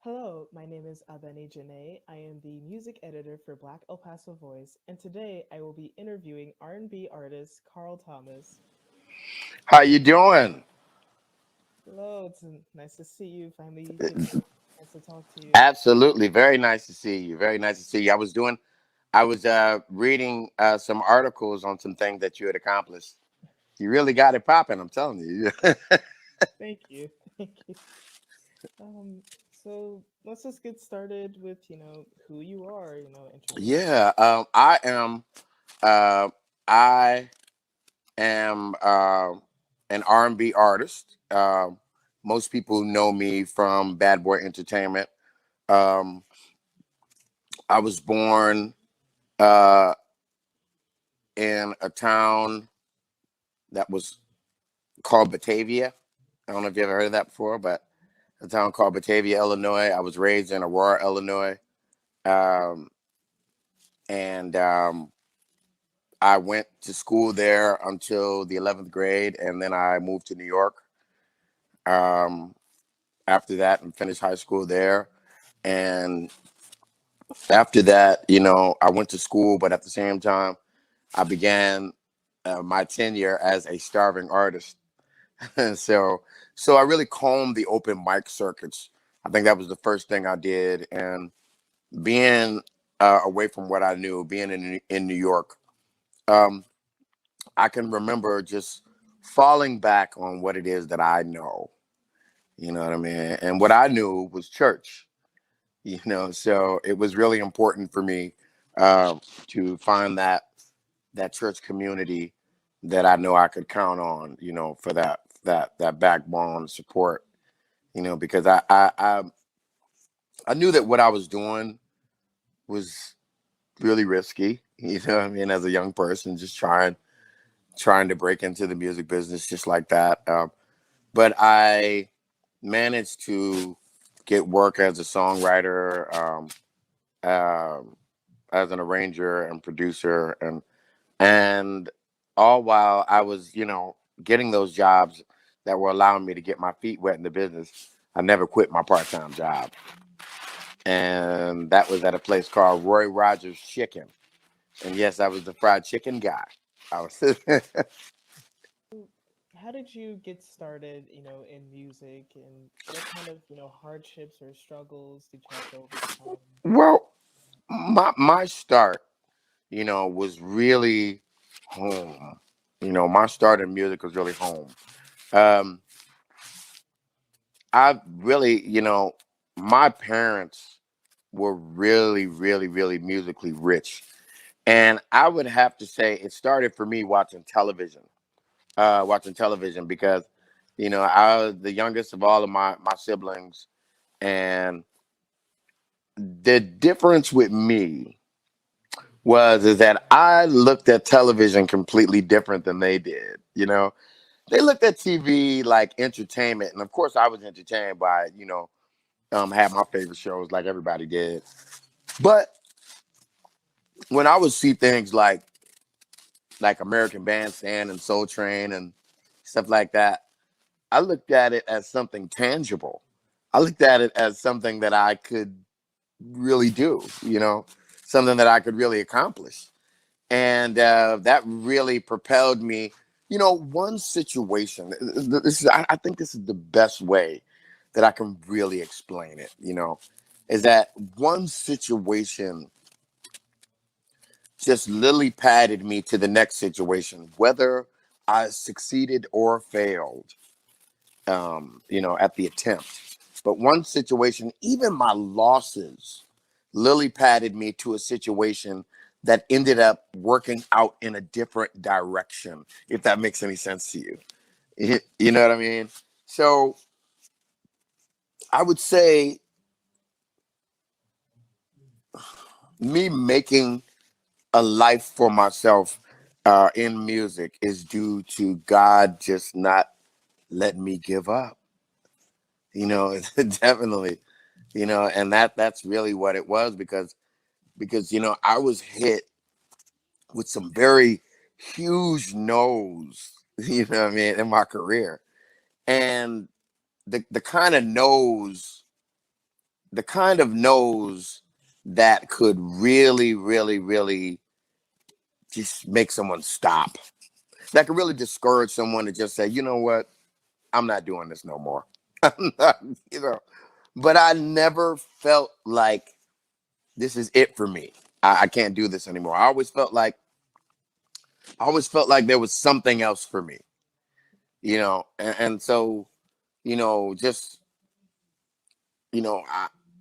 Hello, my name is Abeni Janae. I am the music editor for Black El Paso Voice, and today I will be interviewing R&B artist Carl Thomas. How you doing? Hello, nice to see you. Finally getting a chance to talk to you. Absolutely, very nice to see you. Very nice to see you. I was reading some articles on some things that you had accomplished. You really got it popping. I'm telling you. Thank you. Thank you. Um, so let's just get started with, who you are, introduce yourself. Yeah, uh, I am an R&B artist. Most people know me from Bad Boy Entertainment. Um, I was born uh, in a town that was called Batavia. I don't know if you ever heard of that before, but a town called Batavia, Illinois. I was raised in Aurora, Illinois, um, and I went to school there until the 11th grade, and then I moved to New York um, after that and finished high school there. And after that, I went to school, but at the same time, I began my tenure as a starving artist. so so I really combed the open mic circuits. I think that was the first thing I did, and being away from what I knew, being in New York, um, I can remember just falling back on what it is that I know. You know what I mean? And what I knew was church. So it was really important for me to find that church community that I know I could count on. For that backbone support. Because I knew that what I was doing was really risky. You know what I mean? As a young person, just trying to break into the music business just like that. But I managed to get work as a songwriter, um, as an arranger and producer, and all while I was, getting those jobs that were allowing me to get my feet wet in the business. I never quit my part-time job, and that was at a place called Roy Rogers Chicken. And yes, I was the fried chicken guy. I was. How did you get started, in music, and what kind of, hardships or struggles did you have to overcome? Well, my start, was really home. My start in music was really home. Um, I really, my parents were really, really, really musically rich, and I would have to say it started for me watching television because, I was the youngest of all of my siblings, and the difference with me was is that I looked at television completely different than they did. They looked at TV like entertainment, and of course, I was entertained by it. Had my favorite shows like everybody did. But when I would see things like American Bandstand and Soul Train and stuff like that, I looked at it as something tangible. I looked at it as something that I could really do. Something that I could really accomplish. And that really propelled me. One situation. This is. I think this is the best way that I can really explain it. Is that one situation just lily padded me to the next situation, whether I succeeded or failed. At the attempt. But one situation, even my losses, lily padded me to a situation that ended up working out in a different direction, if that makes any sense to you. You know what I mean? So I would say me making a life for myself in music is due to God just not letting me give up. Definitely. And that's really what it was because I was hit with some very huge no's, what I mean, in my career. And the kind of no's the kind of no's that could really, really, really just make someone stop. That could really discourage someone to just say, you know what, I'm not doing this no more. I'm not, you know. But I never felt like this is it for me. I can't do this anymore. I always felt like there was something else for me, and so, just,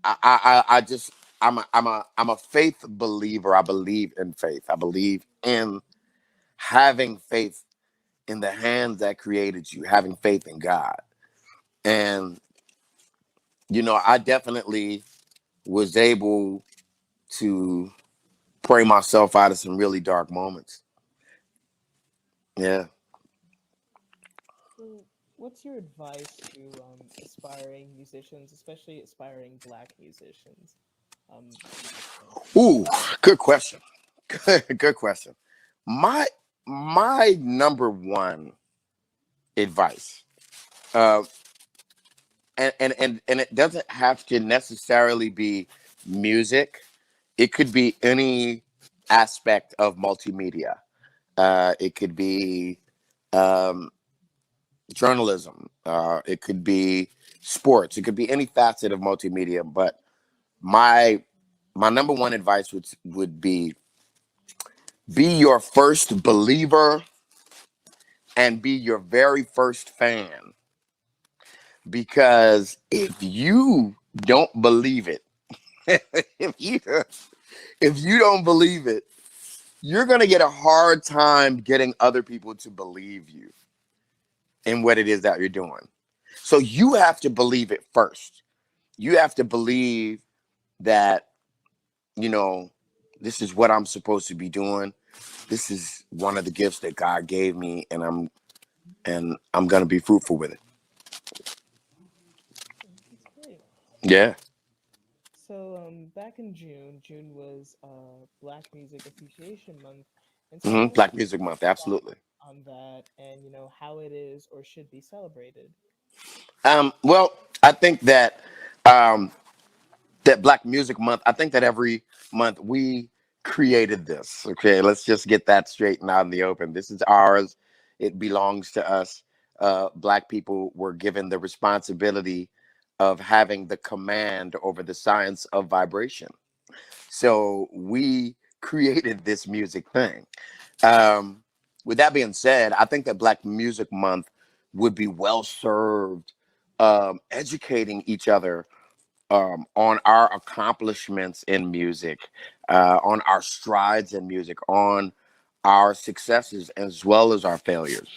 I just, I'm a faith believer. I believe in faith. I believe in having faith in the hands that created you, having faith in God. And, I definitely was able to pray myself out of some really dark moments. Yeah. So, what's your advice to aspiring musicians, especially aspiring Black musicians? You know, Ooh, good question. Good question. My my number one advice, uh, and it doesn't have to necessarily be music. It could be any aspect of multimedia. It could be um, journalism. It could be sports. It could be any facet of multimedia. But my my number one advice would be your first believer and be your very first fan. Because if you don't believe it, if you if you don't believe it, you're gonna get a hard time getting other people to believe you in what it is that you're doing. So you have to believe it first. You have to believe that, you know, this is what I'm supposed to be doing. This is one of the gifts that God gave me, and I'm gonna be fruitful with it. that's great. Yeah. So, back in June, June was Black Music Appreciation Month, and so I wanted Black to Music Month, thought absolutely. on that, and how it is or should be celebrated. Well, I think um, that Black Music Month, I think that every month we created this. Okay, let's just get that straightened out in the open. This is ours. It belongs to us. Black people were given the responsibility of having the command over the science of vibration. So we created this music thing. Um, with that being said, I think that Black Music Month would be well served educating each other on our accomplishments in music, on our strides in music, on our successes as well as our failures.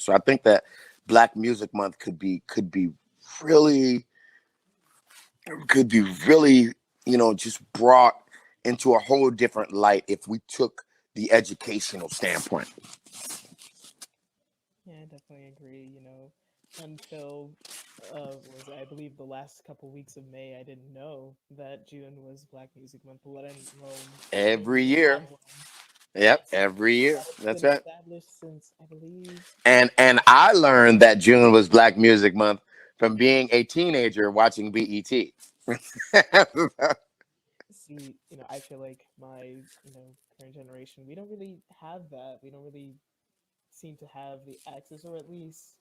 So I think that Black Music Month really could be really, just brought into a whole different light if we took the educational standpoint. Yeah, I definitely agree. Until was I believe the last couple weeks of May, I didn't know that June was Black Music Month, let alone that we Every even year. had one. Yep, Yes, every year. that it's That's been right. established since I believe. And I learned that June was Black Music Month from being a teenager watching BET. See, I feel like my current generation, we don't really have that. We don't really seem to have the access, or at least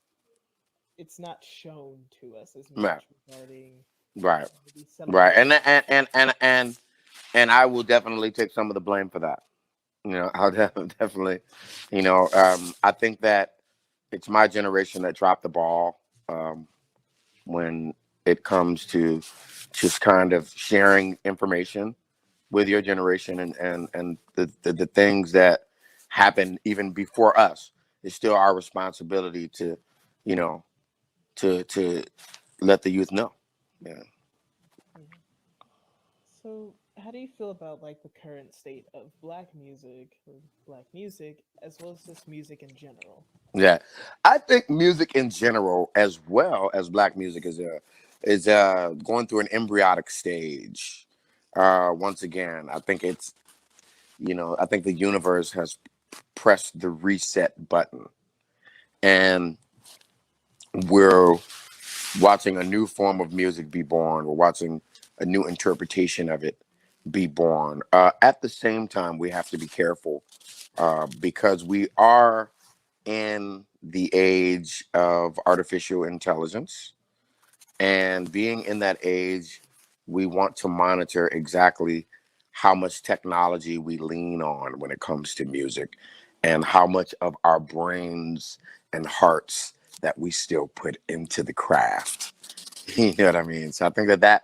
it's not shown to us as Right, much regarding right, the right. celebration. And I will definitely take some of the blame for that. I'll definitely, I think that it's my generation that dropped the ball when it comes to just kind of sharing information with your generation, and the things that happened even before us. It's still our responsibility to, you know, to let the youth know. Yeah. Mhm. So, how do you feel about like the current state of black music or black music, as well as just music in general? Yeah, I think music in general, as well as Black music, is going through an embryonic stage. Once again, I think the universe has pressed the reset button, and we're watching a new form of music be born. We're watching a new interpretation of it be born. At the same time, we have to be careful because we are in the age of artificial intelligence. And being in that age, we want to monitor exactly how much technology we lean on when it comes to music and how much of our brains and hearts that we still put into the craft. You know what I mean? So I think that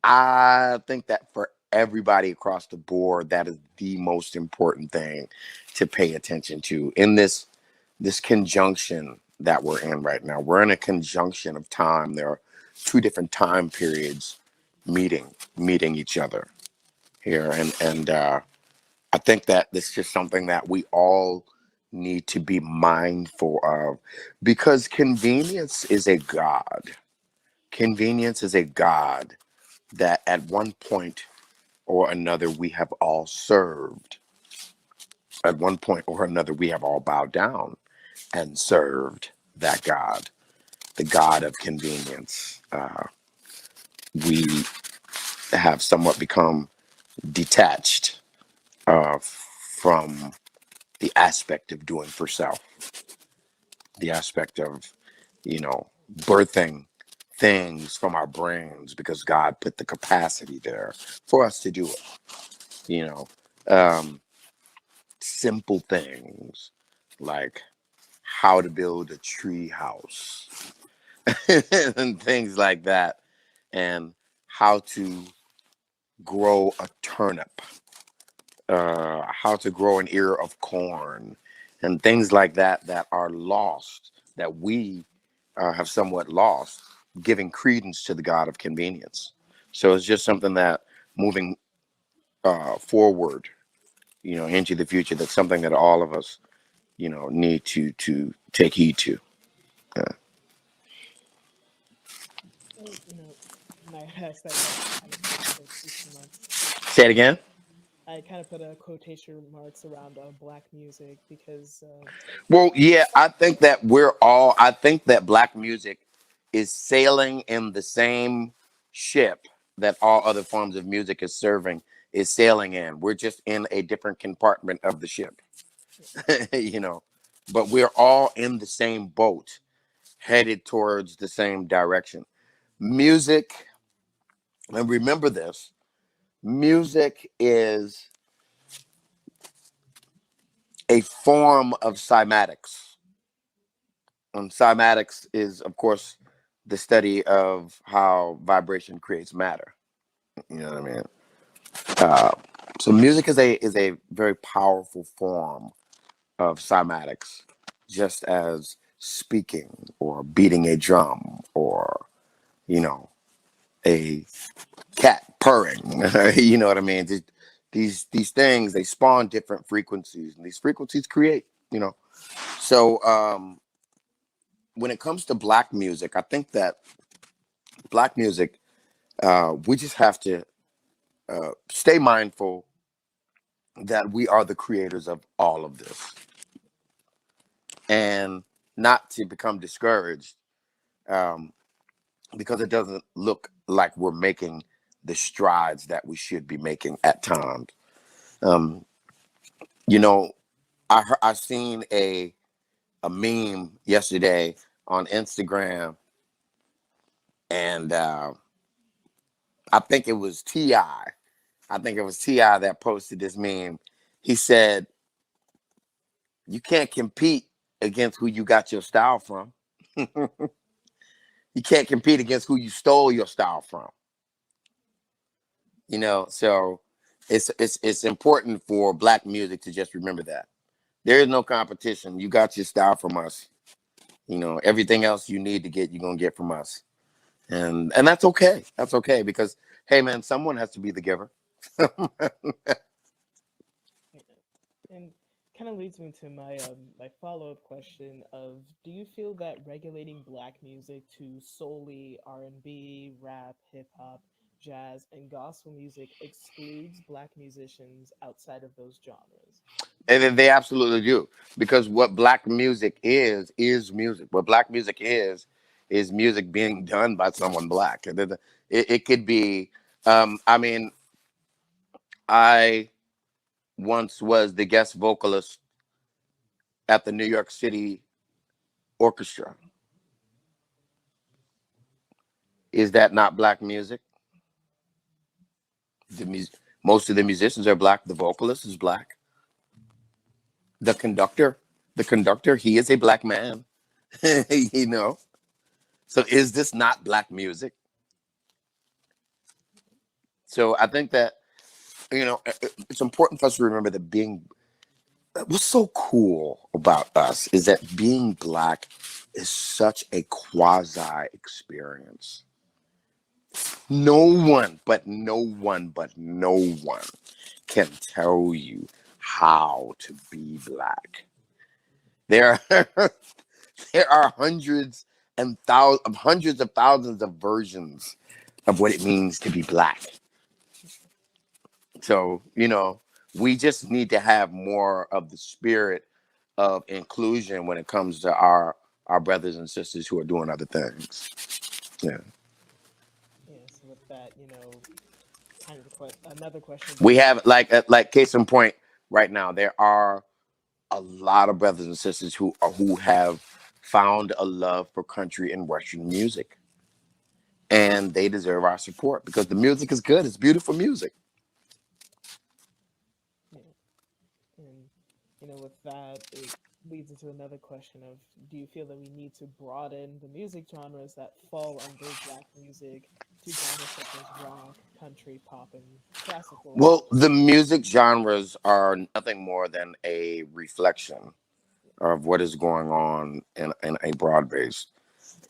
I think that for everybody across the board, that is the most important thing to pay attention to in this conjunction that we're in right now. We're in a conjunction of time. There are two different time periods meeting each other here, and I think that this is just something that we all need to be mindful of because convenience is a god. Convenience is a god that at one point or another we have all served. At one point or another, we have all bowed down and served that God, the God of convenience. We have somewhat become detached from the aspect of doing for self, the aspect of, birthing things from our brains because God put the capacity there for us to do it. You know, um, simple things like how to build a tree house and things like that, and how to grow a turnip, how to grow an ear of corn, and things like that that are lost, that we have somewhat lost, giving credence to the God of convenience. So it's just something that moving forward, into the future, that's something that all of us, need to take heed to. Uh, So, when I asked that question, I kind of put quotation marks. Say it again. I kind of put a quotation marks around black music because Well, yeah, I think that black music is sailing in the same ship that all other forms of music is sailing in. We're just in a different compartment of the ship, you know, but we're all in the same boat, headed towards the same direction. Music, and remember this, music is a form of cymatics. Cymatics is, of course, the study of how vibration creates matter. You know what I mean? Uh, so music is a very powerful form of cymatics, just as speaking or beating a drum or you know a cat purring. You know what I mean? These things, they spawn different frequencies, and these frequencies create. So when it comes to black music, I think that black music, we just have to stay mindful that we are the creators of all of this, and not to become discouraged um, because it doesn't look like we're making the strides that we should be making at times. Um, you know, I seen a meme yesterday on Instagram, and I think it was Ti. I think it was Ti that posted this meme. He said, "You can't compete against who you got your style from. You can't compete against who you stole your style from." So it's important for black music to just remember that there is no competition. You got your style from us. Everything else you need to get, you're gonna get from us, and that's okay. That's okay because hey, man, someone has to be the giver. you and kind of leads me to my follow up question of: do you feel that regulating black music to solely R&B, rap, hip hop, jazz, and gospel music excludes black musicians outside of those genres? And then they absolutely do. Because what black music is music. What black music is music being done by someone black. And then it could be, I mean, I once was the guest vocalist at the New York City Orchestra. Is that not black music? The most of the musicians are black. The vocalist is black. The conductor, he is a black man. you know. So is this not black music? So I think that it's important for us to remember that being what's so cool about us is that being black is such a quasi experience. No one can tell you how to be black. There are there are hundreds of thousands of versions of what it means to be black. So, we just need to have more of the spirit of inclusion when it comes to our brothers and sisters who are doing other things. Yeah. Yeah, so with that, kind of another question We being have like case in point right now, there are a lot of brothers and sisters who have found a love for country and Western music. And they deserve our support because the music is good. It's beautiful music. yeah, and with that, it leads into another question of do you feel that we need to broaden the music genres that fall under black music to genres such as rock, country, pop, and classical? Well, the music genres are nothing more than a reflection of what is going on in a broad base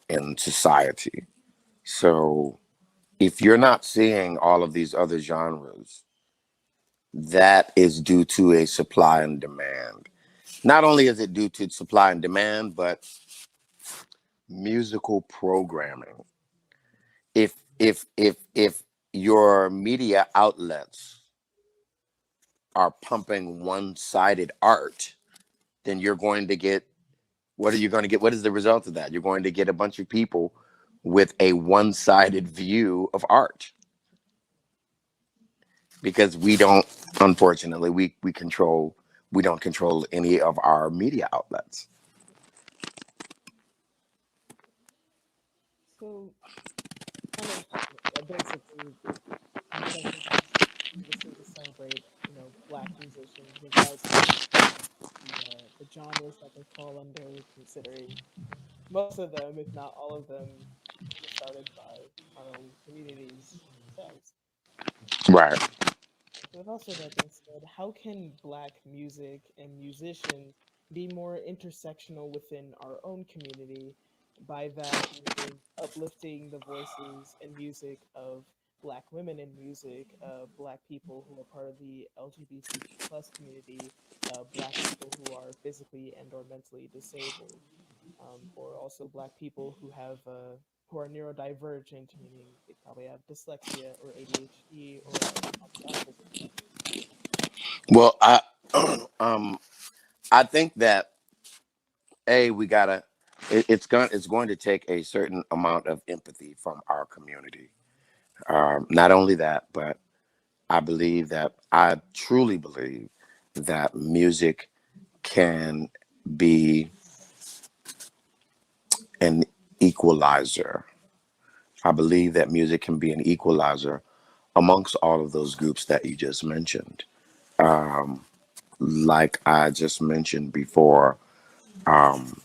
in society. So if you're not seeing all of these other genres, that is due to a supply and demand. Not only is it due to supply and demand, but musical programming. If your media outlets are pumping one-sided art, then you're going to get what are you going to get? What is the result of that? You're going to get a bunch of people with a one-sided view of art because we don't, unfortunately, we don't control any of our media outlets. So, kind of basically, you mentioned that we just need to celebrate, black musicians, regardless of the genres that they fall under, considering most of them, if not all of them, were started by our own communities themselves. Right. So with also that being said, how can black music and musicians be more intersectional within our own community? By that meaning uplifting the voices and music of black women in music, black people who are part of the LGBTQ plus community, black people who are physically and or mentally disabled, or also black people who are neurodivergent, meaning they probably have dyslexia or ADHD or on the autism spectrum. Well, um, I think that we gotta. It's going to take a certain amount of empathy from our community. Not only that, but I truly believe that music can be an equalizer. I believe that music can be an equalizer amongst all of those groups that you just mentioned. Um, like I just mentioned before, um,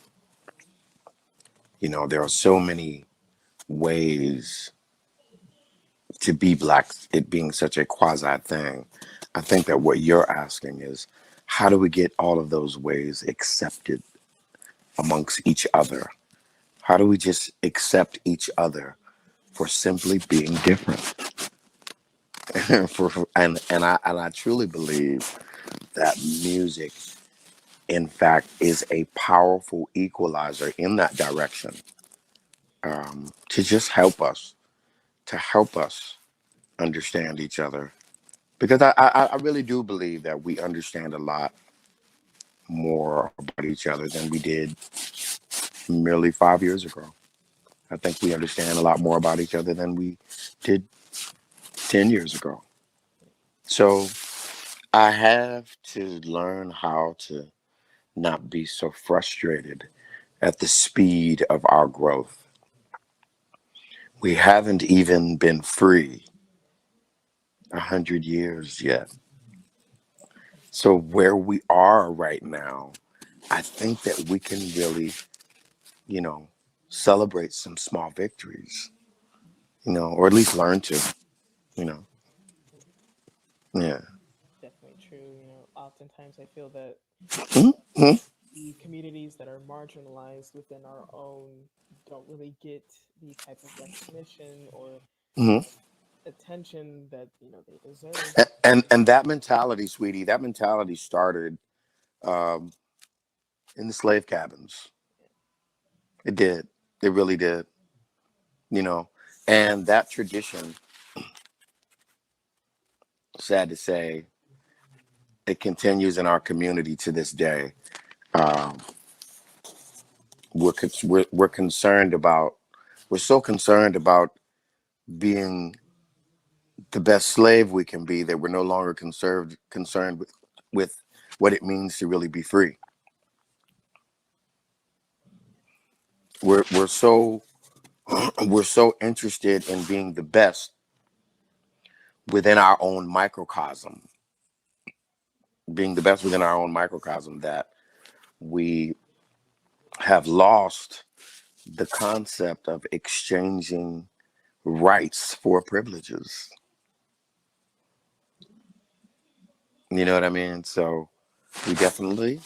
there are so many ways to be black, it being such a quasi thing. I think that what you're asking is how do we get all of those ways accepted amongst each other? How do we just accept each other for simply being different? And I truly believe that music, in fact, is a powerful equalizer in that direction, to just help us understand each other. Because I really do believe that we understand a lot more about each other than we did merely 5 years ago. I think we understand a lot more about each other than we did 10 years ago. So I have to learn how to not be so frustrated at the speed of our growth. We haven't even been free 100 years yet. So where we are right now, I think that we can really, you know, celebrate some small victories, or at least learn to, you know. Yeah. Definitely true. Oftentimes I feel that Mm-hmm. the communities that are marginalized within our own don't really get the type of recognition or Hmm. attention that they deserve. And that mentality, sweetie, that mentality started um, in the slave cabins. It did. It really did. You know, and that tradition, sad to say, it continues in our community to this day. Um, we're concerned about we're so concerned about being the best slave we can be that we're no longer concerned with what it means to really be free. We're so we're so interested in being the best within our own microcosm, being the best within our own microcosm that we have lost the concept of exchanging rights for privileges. You know what I mean? So we definitely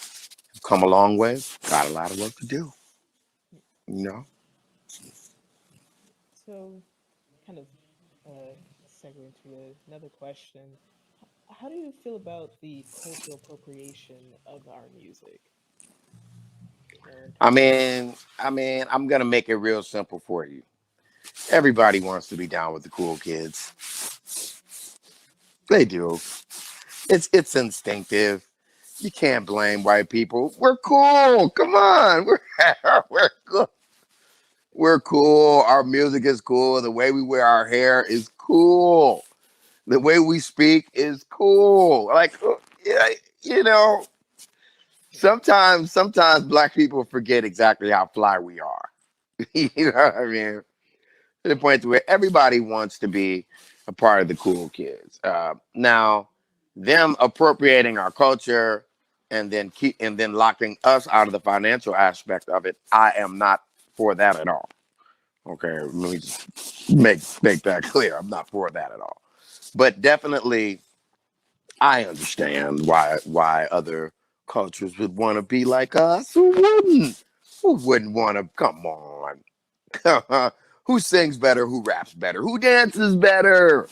come a long way. Got a lot of work to do. You know. So, kind of segue into another question. How do you feel about the cultural appropriation of our music? In I terms of mean, I'm gonna make it real simple for you. Everybody wants to be down with the cool kids. They do. It's instinctive. You can't blame white people. We're cool. Come on. We're cool. We're cool. Our music is cool. The way we wear our hair is cool. The way we speak is cool. Like, yeah, you know, sometimes black people forget exactly how fly we are. You know what I mean? To the point to where everybody wants to be a part of the cool kids. Now, them appropriating our culture and then locking us out of the financial aspect of it, I am not for that at all. Okay, let me just make that clear. I'm not for that at all. But definitely, I understand why other cultures would want to be like us. Who wouldn't? Who wouldn't want to? Come on. Who sings better? Who raps better? Who dances better?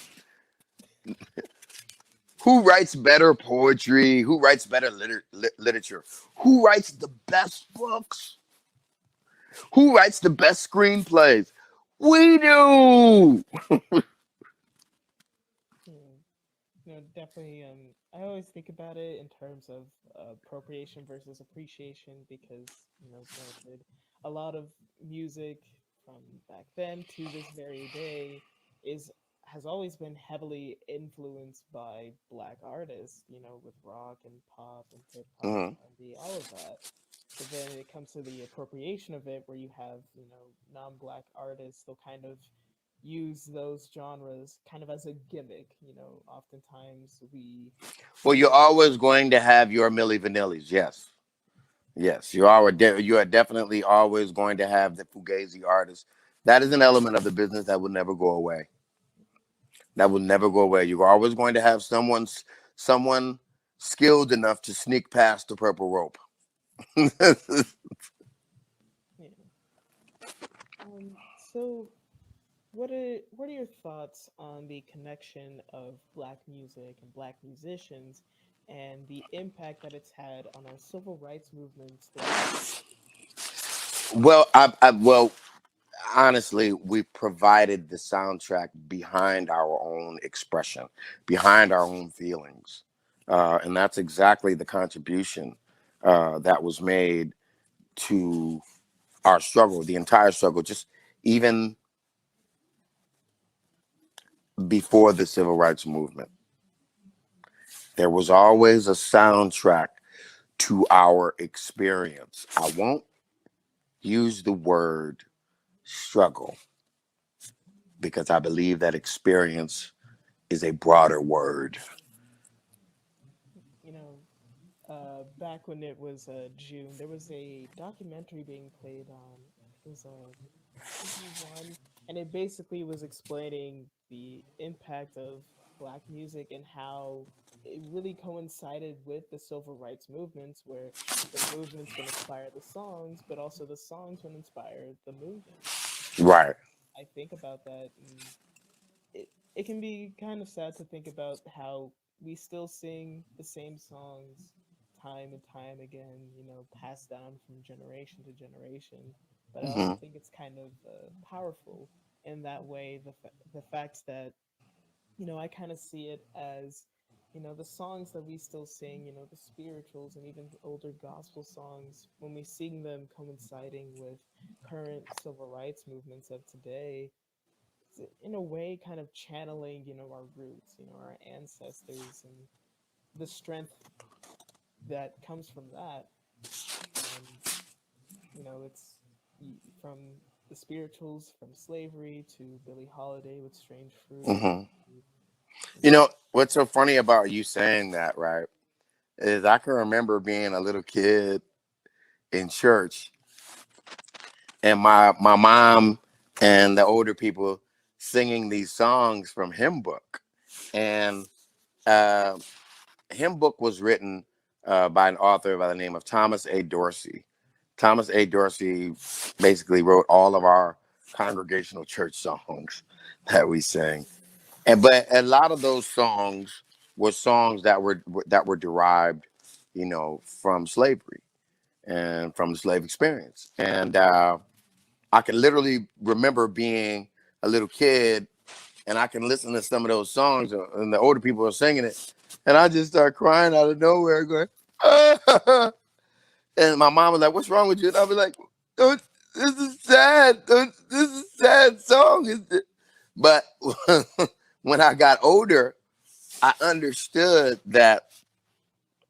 Who writes better poetry? Who writes better literature? Who writes the best books? Who writes the best screenplays? We do. hmm, definitely. I always think about it in terms of appropriation versus appreciation because granted, a lot of music from back then to this very day is has always been heavily influenced by black artists. With rock and pop and hip hop, Mhm. R&B, all of that. But then it comes to the appropriation of it, where you have non-black artists. They'll kind of use those genres kind of as a gimmick. Oftentimes Well, we you're always going to have your Milli Vanillis. Yes. Yes. You are definitely always going to have the Fugazi artists. That is an element of the business that will never go away. That will never go away. You're always going to have someone skilled enough to sneak past the purple rope. yeah. So what are your thoughts on the connection of black music and black musicians and the impact that it's had on our civil rights movements throughout history? Well, well, honestly, we provided the soundtrack behind our own expression, behind our own feelings, and that's exactly the contribution that was made to our struggle, the entire struggle, just even before the civil rights movement. There was always a soundtrack to our experience. I won't use the word struggle because I believe that experience is a broader word. You know, back when it was June, there was a documentary being played on. It was TV1, and it basically was explaining the impact of black music and how it really coincided with the civil rights movements, where the movements would inspire the songs, but also the songs would inspire the movements. Right. I think about that, and it can be kind of sad to think about how we still sing the same songs time and time again, passed down from generation to generation. But I also Hmm. think it's kind of powerful in that way. The fact that I kind of see it as the songs that we still sing, the spirituals and even older gospel songs, when we sing them coinciding with current civil rights movements of today, in a way kind of channeling our roots, our ancestors, and the strength that comes from that. And it's from the spirituals, from slavery to Billie Holiday with Strange Fruit Hmm. to, you You know know, what's so funny about you saying that, right, is I can remember being a little kid in church and my mom and the older people singing these songs from hymn book. And uh, hymn book was written by an author by the name of Thomas A. Dorsey. Thomas A. Dorsey basically wrote all of our congregational church songs that we sang, and but a lot of those songs were songs that were derived, from slavery and from the slave experience. And I can literally remember being a little kid, and I can listen to some of those songs, and the older people are singing it, and I just start crying out of nowhere, going, ah! And my mom was like, "What's wrong with you?" And I was like, "Don't, this is sad. This is a sad song." But when I got older, I understood that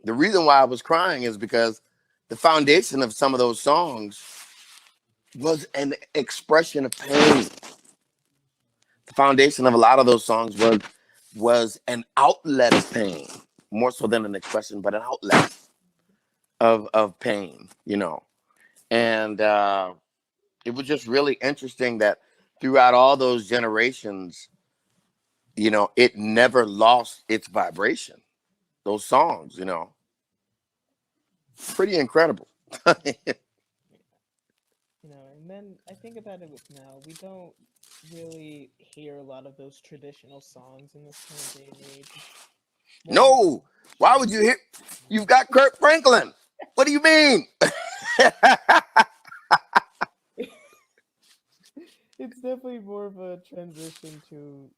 the reason why I was crying is because the foundation of some of those songs was an expression of pain. The foundation of a lot of those songs was an outlet of pain, more so than an expression, but an outlet of pain, And it was just really interesting that throughout all those generations, it never lost its vibration. Those songs, pretty incredible. and then I think about it with now, we don't really hear a lot of those traditional songs in this current day and age. It's more of a No, why would collection. you hear? You've got Kurt Franklin. What do you mean? It's definitely more of a transition to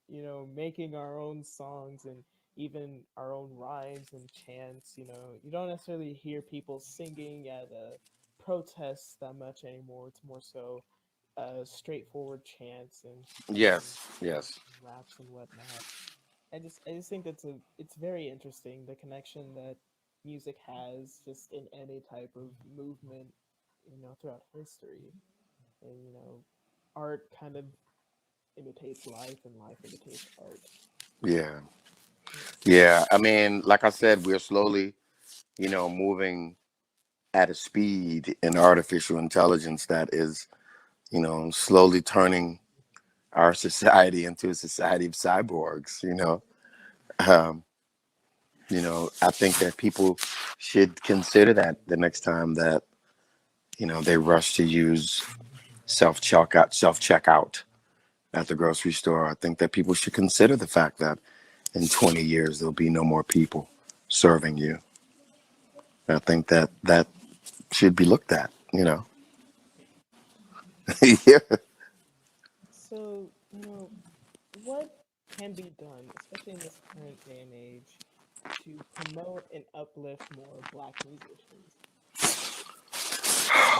making our own songs and even our own rhymes and chants. You don't necessarily hear people singing at protests that much anymore. It's more so straightforward chants and Yes, yes, raps and whatnot. I just think it's very interesting, the connection that music has just in any type of movement, throughout history. And art kind of imitates life and life imitates art. yeah, Yeah. yeah. I mean, like I said, we're slowly, moving at a speed in artificial intelligence that is, slowly turning our society into a society of cyborgs. Um, I think that people should consider that the next time that they rush to use self checkout at the grocery store. I think that people should consider the fact that in 20 years there'll be no more people serving you. I think that that should be looked at. Yeah. So, what can be done, especially in this current day and age, to promote and uplift more black musicians?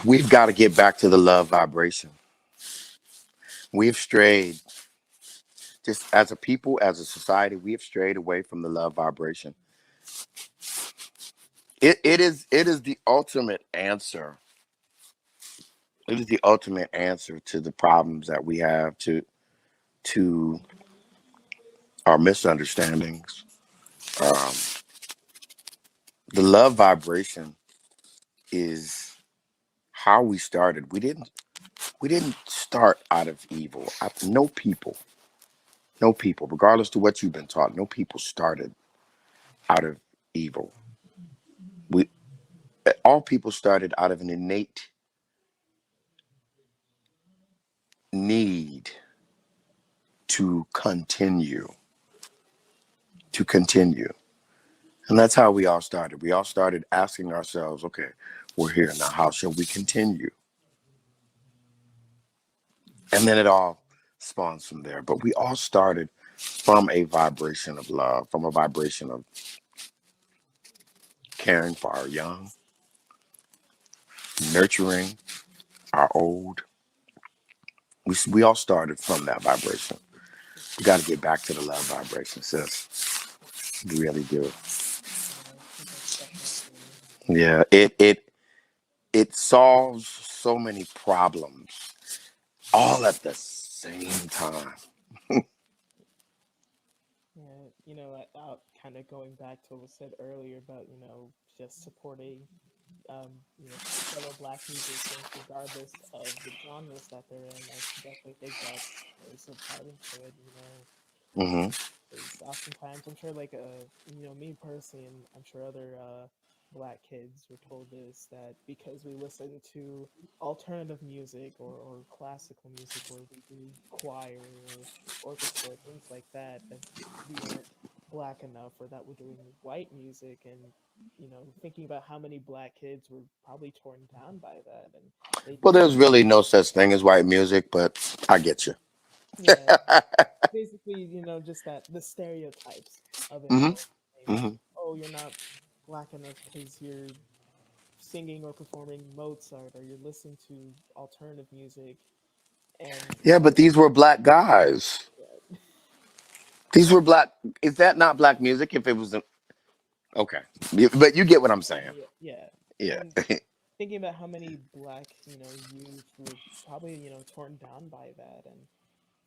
We've got to get back to the love vibration. We've strayed, just as a people, as a society, we have strayed away from the love vibration. It is the ultimate answer. It is the ultimate answer to the problems that we have, to our misunderstandings. Um, the love vibration is how we started. We didn't start out of evil. No people, no people, regardless to what you've been taught, no people started out of evil. We All people started out of an innate need to continue, to continue. And that's how we all started. We all started asking ourselves, okay, we're here now. How shall we continue? And then it all spawns from there. But we all started from a vibration of love, from a vibration of caring for our young, nurturing our old. We all started from that vibration. We got to get back to the love vibration, sis. We really do. Yeah, I think that's definitely. Yeah, it solves so many problems all at the same time. Yeah, kind of going back to what was said earlier about just supporting fellow Black musicians regardless of the genres that they're in. I definitely think that plays a part into it. Hmm. Because oftentimes I'm sure me personally, and I'm sure other Black kids were told this, that because we listen to alternative music or classical music, or we do choir or orchestra, things like that, that we aren't Black enough, or that we're doing white music. And thinking about how many Black kids were probably torn down by that, and they Well, didn't. there's really no such thing as white music, but I get you. Yeah, basically, just that the stereotypes of it Hmm. all, saying that, Hmm. oh, you're not Black enough because you're singing or performing Mozart, or you're listening to alternative music. And Yeah, but these were black guys. yeah, These were black. Is that not black music? If it was okay, but you get what I'm saying. yeah, yeah. Yeah. And thinking about how many Black youth were probably torn down by that, and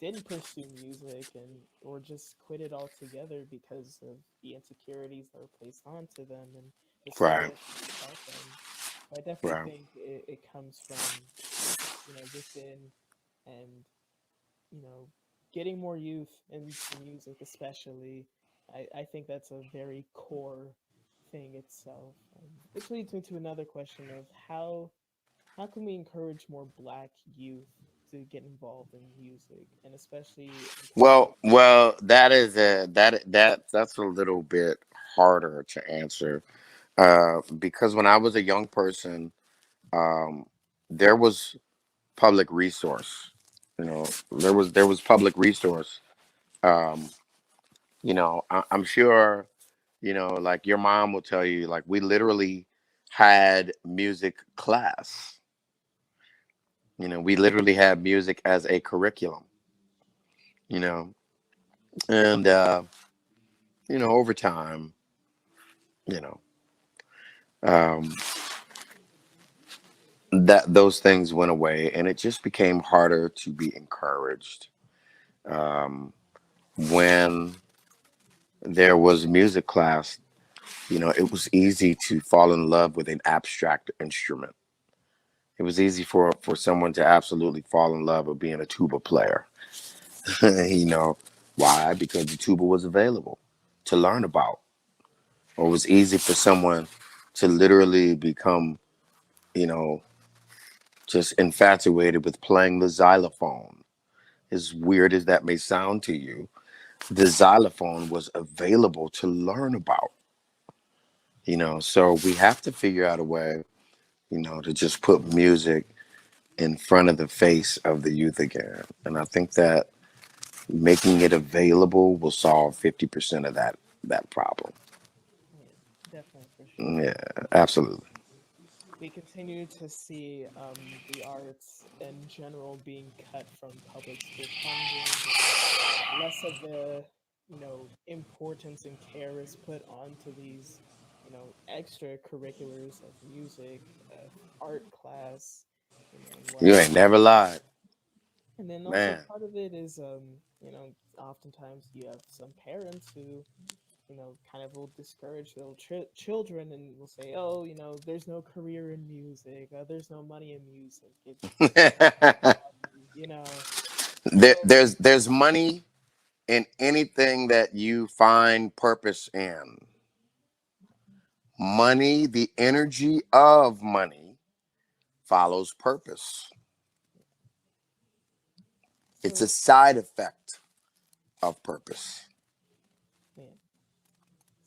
didn't pursue music, and or just quit it altogether because of the insecurities that were placed onto them and the Right. stereotypes about them. So I definitely Right. think it comes from within, and you know getting more youth into music, especially. I think that's a very core thing itself, which leads me to another question of how can we encourage more Black youth to get involved in music, and especially encourage? That is that's a little bit harder to answer, because when I was a young person, um, there was public resource. There was public resource. Um, I'm sure, like your mom will tell you, like we literally had music class. We literally had music as a curriculum. You know, and over time, you know, um, that those things went away, and it just became harder to be encouraged. Um, when there was music class, it was easy to fall in love with an abstract instrument. It was easy for someone to absolutely fall in love with being a tuba player. you know why? Because the tuba was available to learn about, or it was easy for someone to literally become, you know, just infatuated with playing the xylophone. As weird as that may sound to you, the xylophone was available to learn about. So we have to figure out a way, to just put music in front of the face of the youth again. And I think that making it available will solve 50% of that problem. Yeah, definitely, for sure. Yeah, absolutely. we continue to see the arts in general being cut from public school funding, and less of the importance and care is put onto these extracurriculars of music, of art class, and You ain't whatnot. never lied, And then also man. part of it is oftentimes you have some parents who kind of will discourage their children and will say, oh, there's no career in music, there's no money in music, it's just a hobby, so There's money in anything that you find purpose in. Money, the energy of money, follows purpose. It's a so side effect of purpose. man,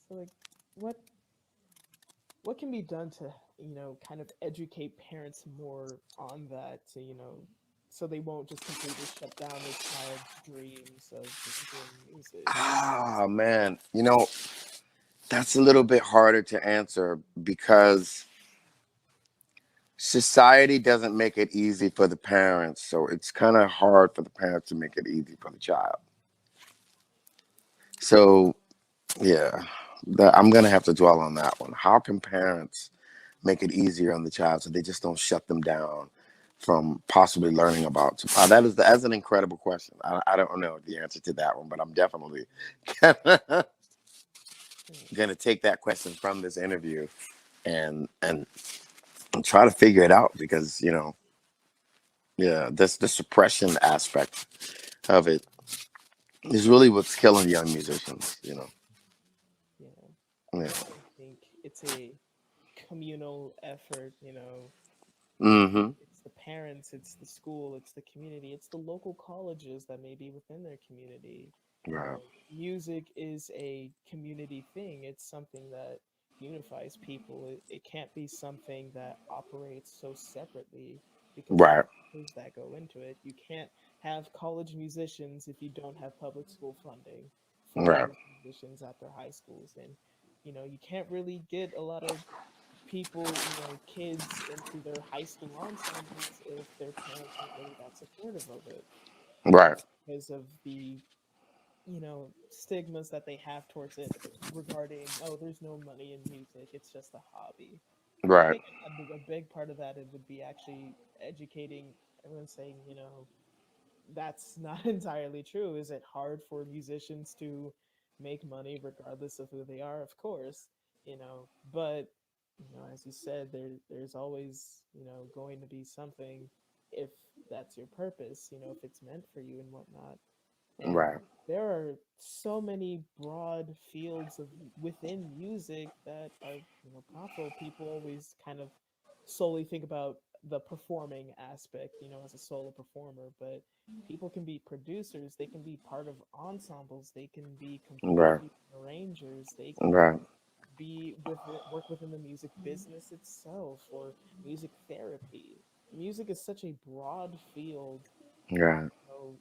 so like what what can be done to kind of educate parents more on that, to so they won't just completely shut down their child's dreams of doing music. Ah, man. That's a little bit harder to answer because society doesn't make it easy for the parents. So it's kind of hard for the parents to make it easy for the child. So, yeah, I'm going to have to dwell on that one. How can parents make it easier on the child so they just don't shut them down from possibly learning about? That's an incredible question. I don't know the answer to that one, but I'm definitely Mm, going to take that question from this interview and try to figure it out because yeah, that's the suppression aspect of it is really what's killing young musicians. yeah, I Yeah. definitely think it's a communal effort. Mm-hmm. It's the parents, it's the school, it's the community, it's the local colleges that may be within their community. Right. Music is a community thing. It's something that unifies people. It can't be something that operates so separately because of the Right. factors that go into it. You can't have college musicians if you don't have public school funding for Right. college musicians at their high schools. And you can't really get a lot of people, kids into their high school ensembles if their parents aren't really that supportive of it, Right. because of the, stigmas that they have towards it regarding, oh, there's no money in music, it's just a hobby. I Right. think a big part of that it would be actually educating everyone, saying, that's not entirely true. Is it hard for musicians to make money regardless of who they are? Of course, but as you said, there's always, going to be something if that's your purpose, if it's meant for you and whatnot. And Right. there are so many broad fields of within music that are, profitable. People always kind of solely think about the performing aspect, as a solo performer, but people can be producers, they can be part of ensembles, they can be Right. composers, arrangers, they can Right. be with it, work within the music business itself, or music therapy. Music is such a broad field, Right. so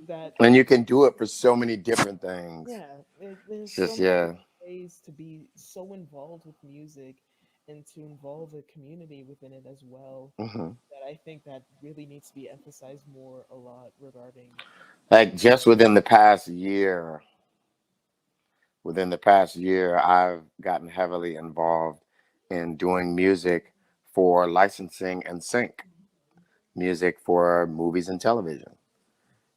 that And you can do it for so many different things. yeah, there's It's so just many yeah. different ways to be so involved with music and to involve a community within it as well, Hmm. that I think that really needs to be emphasized more a lot regarding Like just within the past year, I've gotten heavily involved in doing music for licensing and sync music for movies and television.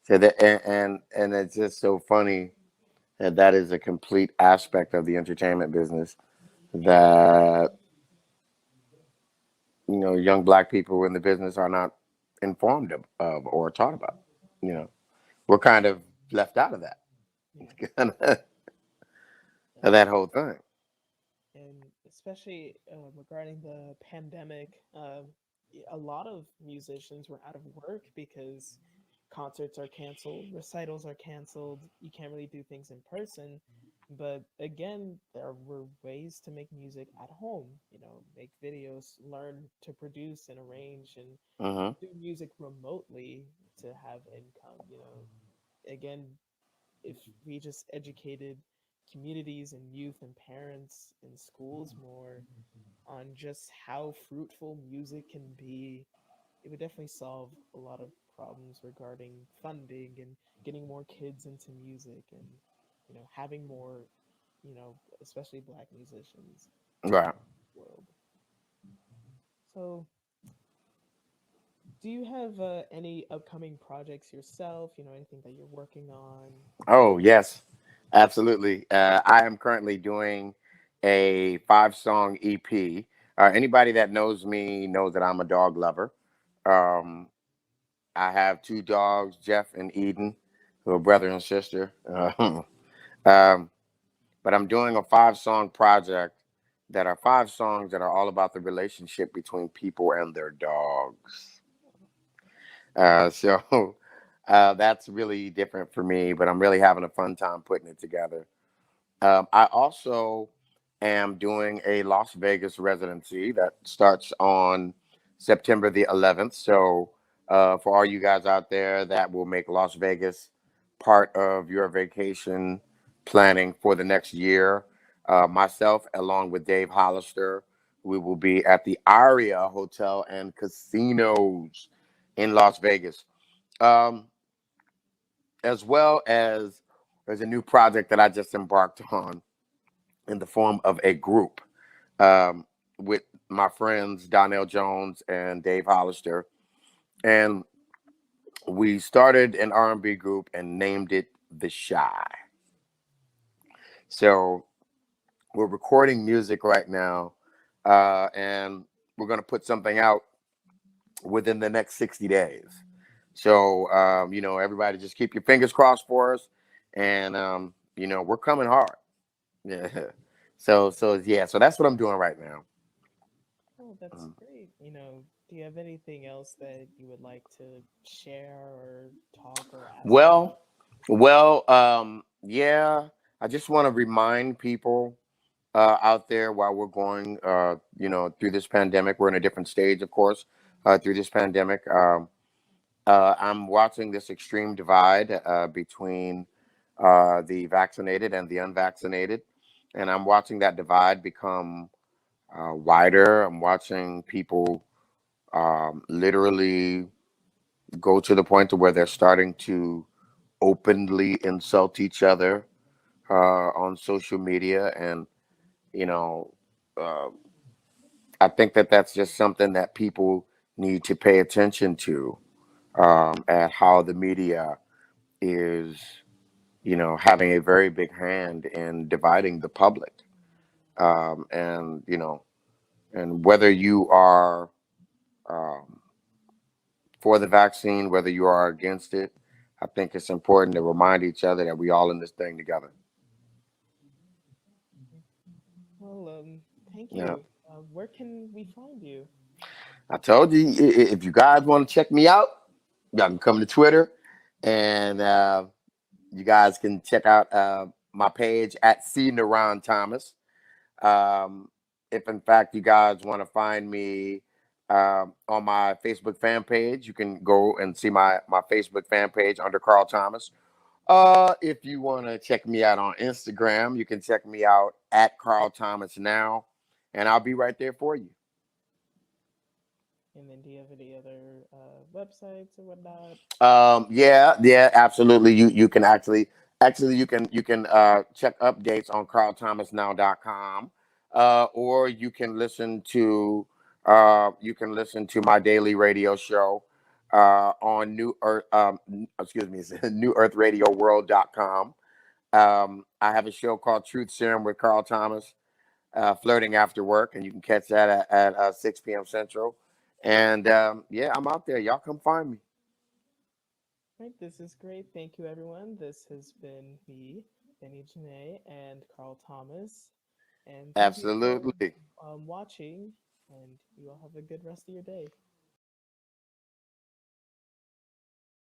So that and it's just so funny that that is a complete aspect of the entertainment business that young black people in the business are not informed of or taught about. You know, we're kind of left out of that, yeah, of that whole thing. and especially regarding the pandemic, a lot of musicians were out of work because concerts are canceled, recitals are canceled. You can't really do things in person. But again, there were ways to make music at home, make videos, learn to produce and arrange, and Hmm. do music remotely to have income. Again, if we just educated communities and youth and parents and schools more on just how fruitful music can be, it would definitely solve a lot of problems regarding funding and getting more kids into music and, having more, especially black musicians Right. in the world. So, do you have any upcoming projects yourself? Anything that you're working on? Oh, yes, absolutely. I am currently doing a 5 song EP. Anybody that knows me knows that I'm a dog lover. Um, I have 2 dogs, Jeff and Eden, who are brother and sister. Um, but I'm doing a 5 song project that are 5 songs that are all about the relationship between people and their dogs. So that's really different for me, but I'm really having a fun time putting it together. I also am doing a Las Vegas residency that starts on September the 11th. So, for all you guys out there, that will make Las Vegas part of your vacation planning for the next year. Myself, along with Dave Hollister, we will be at the Aria Hotel and Casinos in Las Vegas. Um, as well as there's a new project that I just embarked on in the form of a group um, with my friends Donnell Jones and Dave Hollister, and we started an R&B group and named it The Shy. So we're recording music right now, and we're going to put something out within the next 60 days. So everybody just keep your fingers crossed for us, and we're coming hard. Yeah. So yeah, so that's what I'm doing right now. Oh, that's Mhm. great. Do you have anything else that you would like to share or talk or ask about? Well, yeah, I just want to remind people out there while we're going, through this pandemic. We're in a different stage, of course, through this pandemic. I'm watching this extreme divide between the vaccinated and the unvaccinated, and I'm watching that divide become wider. I'm watching people literally go to the point to where they're starting to openly insult each other on social media, and you know, uh, I think that that's just something that people need to pay attention to, at how the media is, having a very big hand in dividing the public, and and whether you are um, for the vaccine, whether you are against it, I think it's important to remind each other that we all in this thing together. Mhm. Well, thank Yeah. you. Where can we find you? I told you, if you guys want to check me out, y'all can come to Twitter, and you guys can check out my page at C Naran Thomas. Um, if in fact you guys want to find me on my Facebook fan page, you can go and see my Facebook fan page under Carl Thomas. If you want to check me out on Instagram, you can check me out at Carl Thomas now, and I'll be right there for you. And then do you have any other websites or whatnot? Yeah, absolutely. You can actually you can check updates on carlthomasnow.com, or you can listen to my daily radio show on New Earth excuse me, newearthradioworld.com. I have a show called Truth Serum with Carl Thomas, flirting after work, and you can catch that at 6 p.m. Central. And yeah, I'm out there. Y'all come find me. Right, this is great. Thank you, everyone. This has been me, Benny Janae, and Carl Thomas. And thank you for Absolutely. watching, and you all have a good rest of your day.